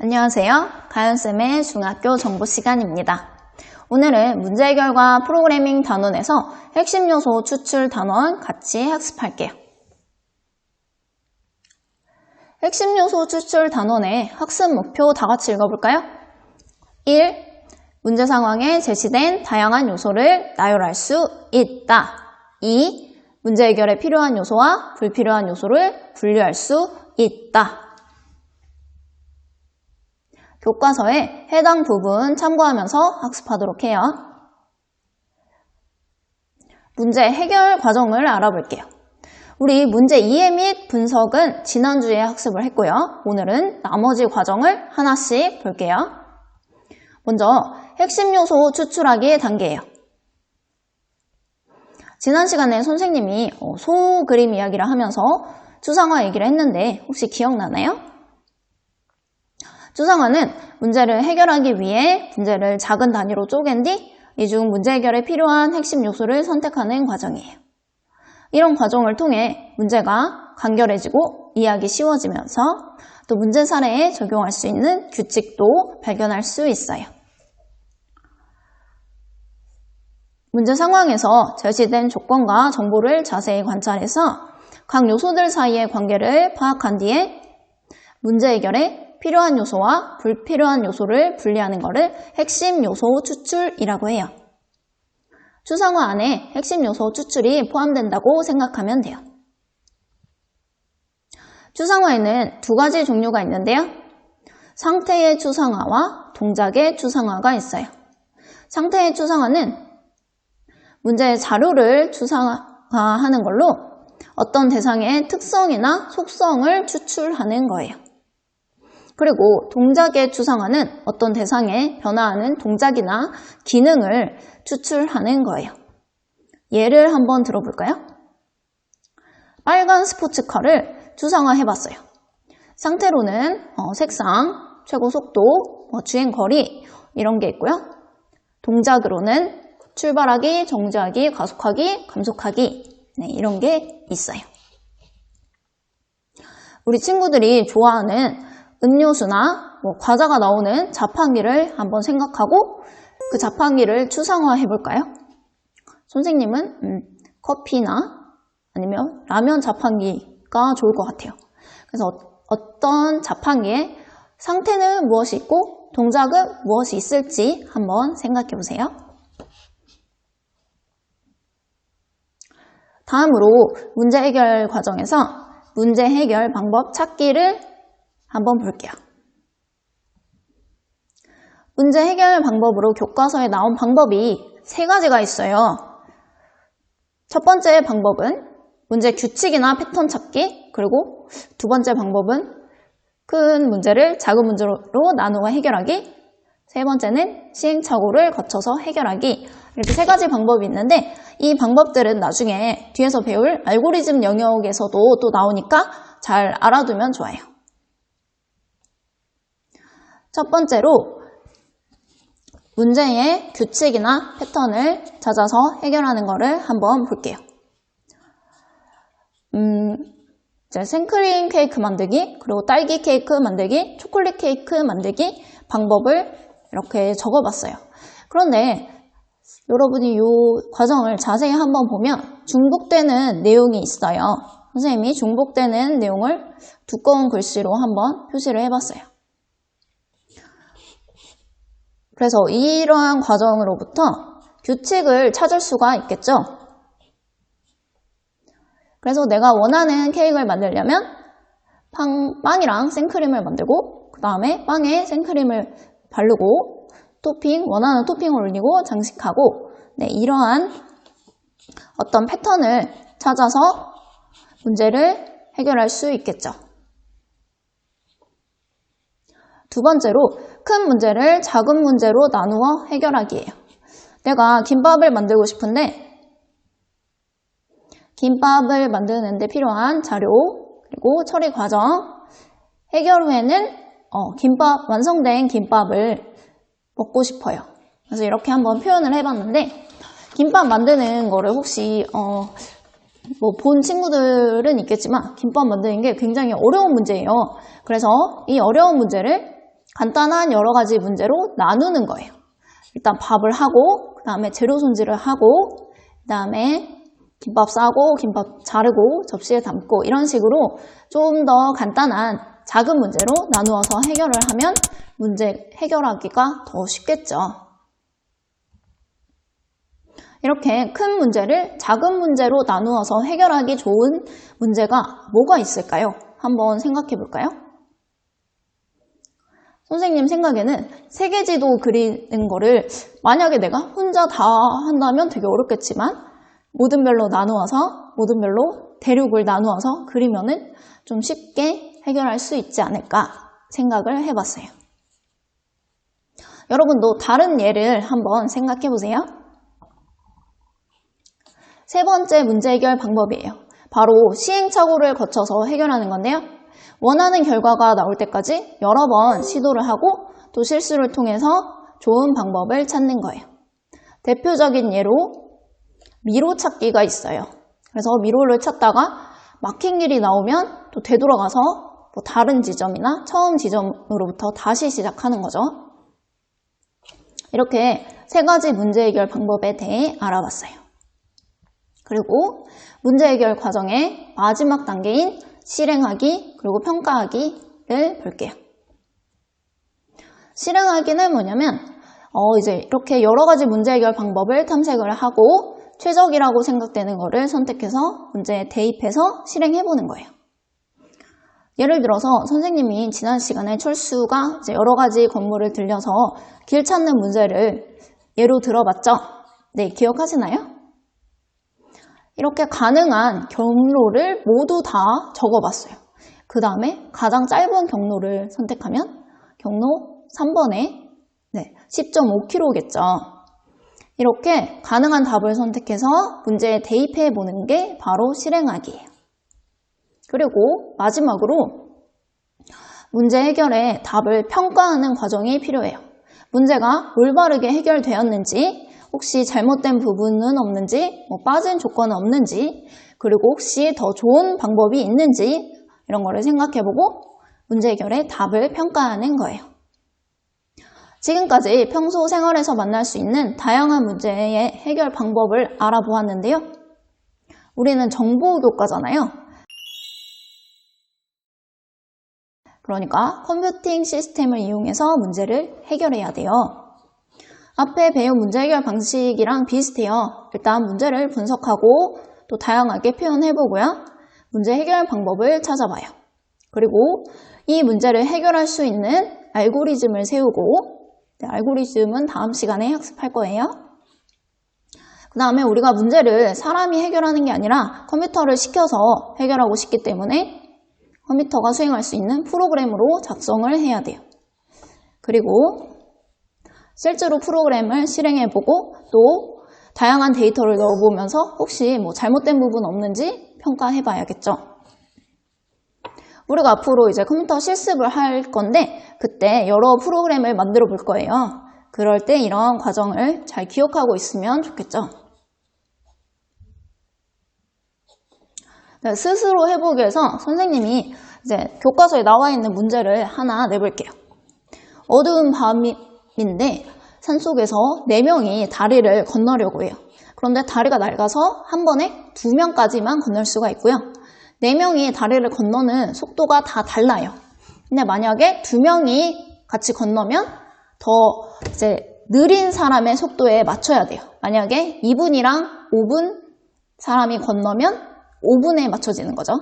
안녕하세요. 가연쌤의 중학교 정보 시간입니다. 오늘은 문제 해결과 프로그래밍 단원에서 핵심 요소 추출 단원 같이 학습할게요. 핵심 요소 추출 단원의 학습 목표 다 같이 읽어볼까요? 1. 문제 상황에 제시된 다양한 요소를 나열할 수 있다. 2. 문제 해결에 필요한 요소와 불필요한 요소를 분류할 수 있다. 교과서에 해당 부분 참고하면서 학습하도록 해요. 문제 해결 과정을 알아볼게요. 우리 문제 이해 및 분석은 지난주에 학습을 했고요. 오늘은 나머지 과정을 하나씩 볼게요. 먼저 핵심 요소 추출하기 단계예요. 지난 시간에 선생님이 소 그림 이야기를 하면서 추상화 얘기를 했는데 혹시 기억나나요? 추상화는 문제를 해결하기 위해 문제를 작은 단위로 쪼갠 뒤 이 중 문제 해결에 필요한 핵심 요소를 선택하는 과정이에요. 이런 과정을 통해 문제가 간결해지고 이해하기 쉬워지면서 또 문제 사례에 적용할 수 있는 규칙도 발견할 수 있어요. 문제 상황에서 제시된 조건과 정보를 자세히 관찰해서 각 요소들 사이의 관계를 파악한 뒤에 문제 해결에 필요한 요소와 불필요한 요소를 분리하는 것을 핵심 요소 추출이라고 해요. 추상화 안에 핵심 요소 추출이 포함된다고 생각하면 돼요. 추상화에는 두 가지 종류가 있는데요. 상태의 추상화와 동작의 추상화가 있어요. 상태의 추상화는 문제의 자료를 추상화하는 걸로 어떤 대상의 특성이나 속성을 추출하는 거예요. 그리고 동작의 추상화는 어떤 대상에 변화하는 동작이나 기능을 추출하는 거예요. 예를 한번 들어볼까요? 빨간 스포츠카를 추상화해봤어요. 상태로는 색상, 최고 속도, 주행 거리 이런 게 있고요. 동작으로는 출발하기, 정지하기, 가속하기, 감속하기 이런 게 있어요. 우리 친구들이 좋아하는 음료수나 과자가 나오는 자판기를 한번 생각하고 그 자판기를 추상화 해볼까요? 선생님은 커피나 아니면 라면 자판기가 좋을 것 같아요. 그래서 어떤 자판기에 상태는 무엇이 있고 동작은 무엇이 있을지 한번 생각해 보세요. 다음으로 문제 해결 과정에서 문제 해결 방법 찾기를 한번 볼게요. 문제 해결 방법으로 교과서에 나온 방법이 세 가지가 있어요. 첫 번째 방법은 문제 규칙이나 패턴 찾기, 그리고 두 번째 방법은 큰 문제를 작은 문제로 나누어 해결하기, 세 번째는 시행착오를 거쳐서 해결하기, 이렇게 세 가지 방법이 있는데 이 방법들은 나중에 뒤에서 배울 알고리즘 영역에서도 또 나오니까 잘 알아두면 좋아요. 첫 번째로 문제의 규칙이나 패턴을 찾아서 해결하는 것을 한번 볼게요. 생크림 케이크 만들기, 그리고 딸기 케이크 만들기, 초콜릿 케이크 만들기 방법을 이렇게 적어봤어요. 그런데 여러분이 이 과정을 자세히 한번 보면 중복되는 내용이 있어요. 선생님이 중복되는 내용을 두꺼운 글씨로 한번 표시를 해봤어요. 그래서 이러한 과정으로부터 규칙을 찾을 수가 있겠죠. 그래서 내가 원하는 케이크를 만들려면 빵이랑 생크림을 만들고 그 다음에 빵에 생크림을 바르고 원하는 토핑을 올리고 장식하고 이러한 어떤 패턴을 찾아서 문제를 해결할 수 있겠죠. 두 번째로 큰 문제를 작은 문제로 나누어 해결하기예요. 내가 김밥을 만들고 싶은데 김밥을 만드는 데 필요한 자료, 그리고 처리 과정, 해결 후에는 완성된 김밥을 먹고 싶어요. 그래서 이렇게 한번 표현을 해봤는데 김밥 만드는 거를 혹시 본 친구들은 있겠지만 김밥 만드는 게 굉장히 어려운 문제예요. 그래서 이 어려운 문제를 간단한 여러 가지 문제로 나누는 거예요. 일단 밥을 하고, 그 다음에 재료 손질을 하고, 그 다음에 김밥 싸고, 김밥 자르고, 접시에 담고 이런 식으로 좀 더 간단한 작은 문제로 나누어서 해결을 하면 문제 해결하기가 더 쉽겠죠. 이렇게 큰 문제를 작은 문제로 나누어서 해결하기 좋은 문제가 뭐가 있을까요? 한번 생각해 볼까요? 선생님 생각에는 세계지도 그리는 거를 만약에 내가 혼자 다 한다면 되게 어렵겠지만 모든 별로 나누어서, 모든 별로 대륙을 나누어서 그리면은 좀 쉽게 해결할 수 있지 않을까 생각을 해봤어요. 여러분도 다른 예를 한번 생각해 보세요. 세 번째 문제 해결 방법이에요. 바로 시행착오를 거쳐서 해결하는 건데요. 원하는 결과가 나올 때까지 여러 번 시도를 하고 또 실수를 통해서 좋은 방법을 찾는 거예요. 대표적인 예로 미로 찾기가 있어요. 그래서 미로를 찾다가 막힌 길이 나오면 또 되돌아가서 뭐 다른 지점이나 처음 지점으로부터 다시 시작하는 거죠. 이렇게 세 가지 문제 해결 방법에 대해 알아봤어요. 그리고 문제 해결 과정의 마지막 단계인 실행하기 그리고 평가하기를 볼게요. 실행하기는 뭐냐면 이제 이렇게 여러 가지 문제 해결 방법을 탐색을 하고 최적이라고 생각되는 거를 선택해서 문제에 대입해서 실행해보는 거예요. 예를 들어서 선생님이 지난 시간에 철수가 이제 여러 가지 건물을 들려서 길 찾는 문제를 예로 들어봤죠? 네, 기억하시나요? 이렇게 가능한 경로를 모두 다 적어봤어요. 그 다음에 가장 짧은 경로를 선택하면 경로 3번에 10.5km겠죠. 이렇게 가능한 답을 선택해서 문제에 대입해 보는 게 바로 실행하기예요. 그리고 마지막으로 문제 해결에 답을 평가하는 과정이 필요해요. 문제가 올바르게 해결되었는지, 혹시 잘못된 부분은 없는지, 빠진 조건은 없는지, 그리고 혹시 더 좋은 방법이 있는지 이런 거를 생각해보고 문제 해결의 답을 평가하는 거예요. 지금까지 평소 생활에서 만날 수 있는 다양한 문제의 해결 방법을 알아보았는데요. 우리는 정보교과잖아요. 그러니까 컴퓨팅 시스템을 이용해서 문제를 해결해야 돼요. 앞에 배운 문제 해결 방식이랑 비슷해요. 일단 문제를 분석하고 또 다양하게 표현해보고요. 문제 해결 방법을 찾아봐요. 그리고 이 문제를 해결할 수 있는 알고리즘을 세우고, 알고리즘은 다음 시간에 학습할 거예요. 그 다음에 우리가 문제를 사람이 해결하는 게 아니라 컴퓨터를 시켜서 해결하고 싶기 때문에 컴퓨터가 수행할 수 있는 프로그램으로 작성을 해야 돼요. 그리고 실제로 프로그램을 실행해보고 또 다양한 데이터를 넣어보면서 혹시 잘못된 부분 없는지 평가해봐야겠죠. 우리가 앞으로 이제 컴퓨터 실습을 할 건데 그때 여러 프로그램을 만들어 볼 거예요. 그럴 때 이런 과정을 잘 기억하고 있으면 좋겠죠. 네, 스스로 해보기 위해서 선생님이 이제 교과서에 나와 있는 문제를 하나 내볼게요. 어두운 밤인데 산속에서 4명이 다리를 건너려고 해요. 그런데 다리가 낡아서 한 번에 2명까지만 건널 수가 있고요. 4명이 다리를 건너는 속도가 다 달라요. 근데 만약에 2명이 같이 건너면 더 이제 느린 사람의 속도에 맞춰야 돼요. 만약에 2분이랑 5분 사람이 건너면 5분에 맞춰지는 거죠.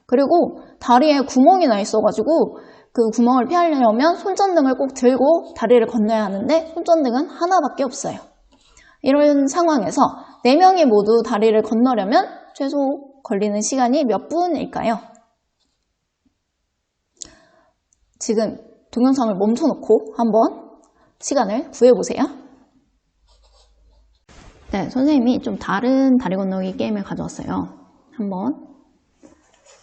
그리고 다리에 구멍이 나 있어가지고 그 구멍을 피하려면 손전등을 꼭 들고 다리를 건너야 하는데 손전등은 하나밖에 없어요. 이런 상황에서 4명이 모두 다리를 건너려면 최소 걸리는 시간이 몇 분일까요? 지금 동영상을 멈춰놓고 한번 시간을 구해보세요. 네, 선생님이 좀 다른 다리 건너기 게임을 가져왔어요. 한번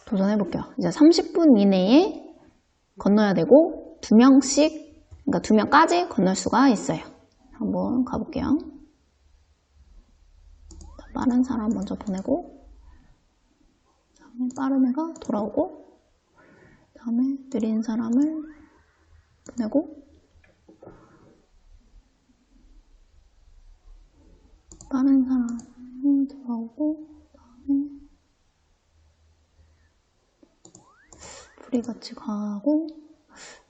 도전해볼게요. 이제 30분 이내에 건너야 되고 2명씩, 그러니까 2명까지 건널 수가 있어요. 한번 가볼게요. 빠른 사람 먼저 보내고 다음에 빠른 애가 돌아오고 다음에 느린 사람을 보내고 빠른 사람 들어오고 그다음에 불이 같이 가고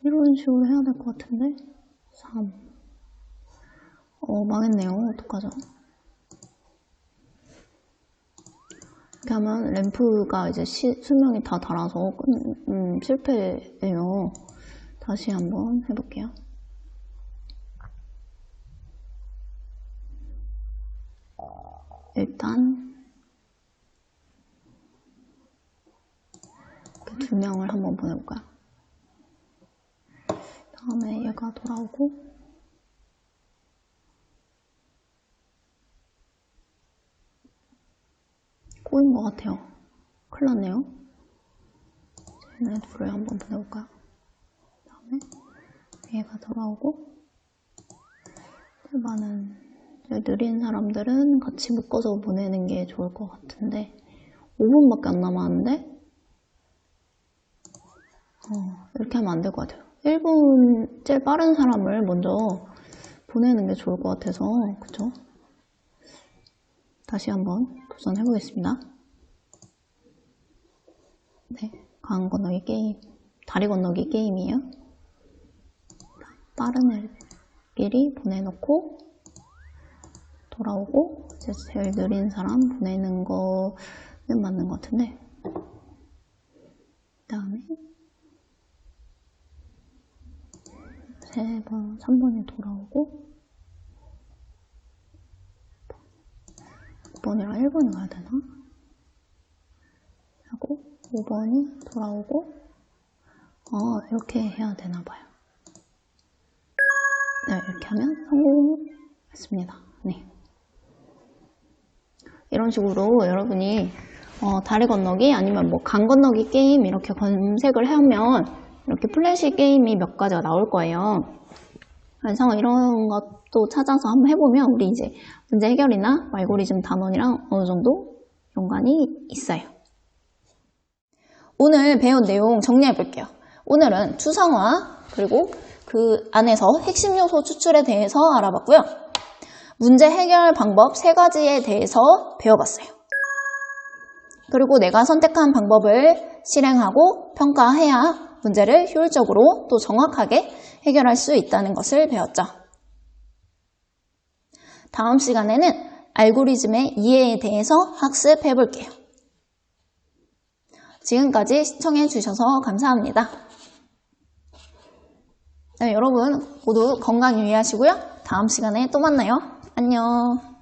이런 식으로 해야 될 것 같은데 3 망했네요. 어떡하죠? 이렇게 하면 램프가 이제 수명이 다 닳아서 실패예요. 다시 한번 해볼게요. 일단 이렇게 2명을 한번 보내볼까요? 다음에 얘가 돌아오고 꼬인 것 같아요. 큰일 났네요. 얘네 둘을 한번 보내볼까요? 다음에 얘가 돌아오고 많은 느린 사람들은 같이 묶어서 보내는 게 좋을 것 같은데 5분밖에 안 남았는데 이렇게 하면 안 될 것 같아요. 1분 제일 빠른 사람을 먼저 보내는 게 좋을 것 같아서 그쵸? 다시 한번 도전해 보겠습니다. 네, 강 건너기 게임, 다리 건너기 게임이에요. 빠른 애끼리 보내놓고 돌아오고 이제 제일 느린 사람 보내는 거는 맞는 것 같은데 그 다음에 3번, 3번이 돌아오고 6번이랑 1번이 가야 되나? 하고 5번이 돌아오고 이렇게 해야 되나 봐요. 네, 이렇게 하면 성공했습니다. 네. 이런 식으로 여러분이 다리 건너기 아니면 뭐 강 건너기 게임 이렇게 검색을 하면 이렇게 플래시 게임이 몇 가지가 나올 거예요. 그래서 이런 것도 찾아서 한번 해보면 우리 이제 문제 해결이나 알고리즘 단원이랑 어느 정도 연관이 있어요. 오늘 배운 내용 정리해 볼게요. 오늘은 추상화 그리고 그 안에서 핵심 요소 추출에 대해서 알아봤고요. 문제 해결 방법 3가지에 대해서 배워봤어요. 그리고 내가 선택한 방법을 실행하고 평가해야 문제를 효율적으로 또 정확하게 해결할 수 있다는 것을 배웠죠. 다음 시간에는 알고리즘의 이해에 대해서 학습해 볼게요. 지금까지 시청해 주셔서 감사합니다. 네, 여러분 모두 건강 유의하시고요. 다음 시간에 또 만나요. 안녕.